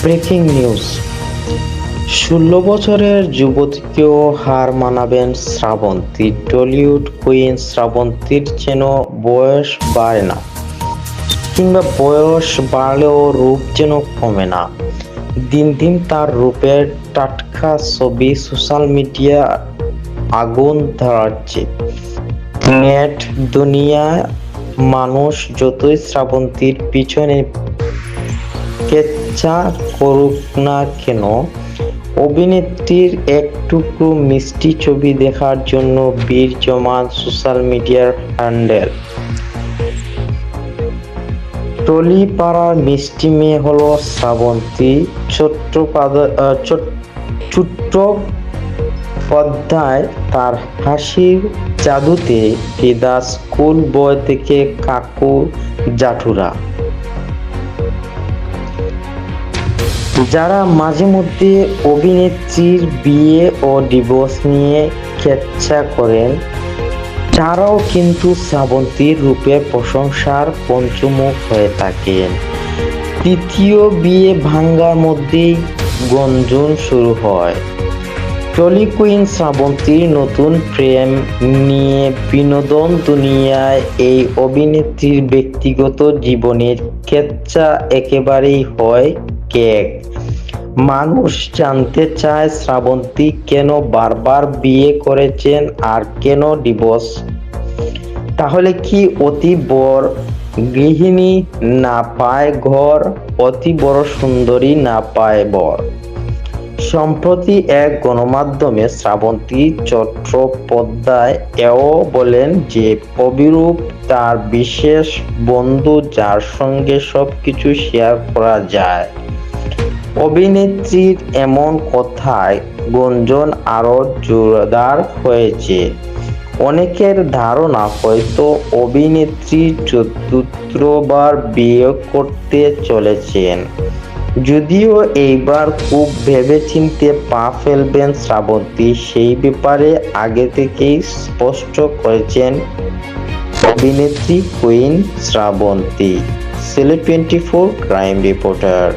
Breaking news, ১৬ বছরের যুবতীকেও হার মানাবেন Srabanti. Tollywood queen শ্রাবন্তীর যেন বয়স বাড়ে না, কিংবা বয়স বাড়লেও রূপ যেন কমে না। দিন দিন তার রূপের টাটকা ছবি সোশ্যাল মিডিয়া আগুন ধরাচ্ছে। নেট দুনিয়ায় মানুষ যতই শ্রাবন্তীর পিছনে কেচ্ছা করুক না কেন, অভিনেত্রীর এক টুকরো মিষ্টি ছবি দেখার জন্য ভিড় জমান সোশ্যাল মিডিয়ার হ্যান্ডেল। টলিপাড়ার মিষ্টি মেয়ে হলো শ্রাবন্তী চট্টোপাধ্যায়। তার হাসির জাদুতে ফিদা স্কুল বয় থেকে কাকু জাঠুরা, যারা মাঝে মধ্যে অভিনেত্রীর বিয়ে ও ডিভোর্স নিয়ে কেচ্ছা করেন, তারাও কিন্তু শ্রাবন্তীর রূপে প্রশংসার পঞ্চমুখ হয়ে থাকেন। তৃতীয় বিয়ে ভাঙ্গার মধ্যেই গুঞ্জন শুরু হয়। টলি কুইন শ্রাবন্তীর নতুন প্রেম নিয়ে বিনোদন দুনিয়ায় এই অভিনেত্রীর ব্যক্তিগত জীবনের কেচ্ছা একেবারেই হয় কেক। মানুষ জানতে চায় শ্রাবন্তী কেন বারবার বিয়ে করেছেন আর কেন ডিভোর্স। তাহলে কি অতি বড় গৃহিণী না পায় ঘর, অতি বড় সুন্দরী না পায় বর? সম্প্রতি এক গণমাধ্যমে শ্রাবন্তী চট্টোপাধ্যায় এও বলেন যে অভিরূপ তার বিশেষ বন্ধু, যার সঙ্গে সবকিছু শেয়ার করা যায়। অভিনেত্রীর এমন কথায় গুঞ্জন আরো জোরদার হয়েছে। অনেকের ধারণা হয়তো অভিনেত্রী চতুর্থবার বিয়ে করতে চলেছেন। যদিও এইবার খুব ভেবেচিন্তে পা ফেলবেন শ্রাবন্তী, সেই ব্যাপারে আগে থেকেই স্পষ্ট করেছেন অভিনেত্রী queen Srabanti. Sylhet 24 crime reporter.